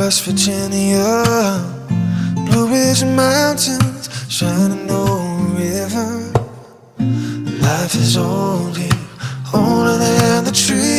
West Virginia, Blue Ridge Mountains, Shenandoah River. Life is old here, older than the trees.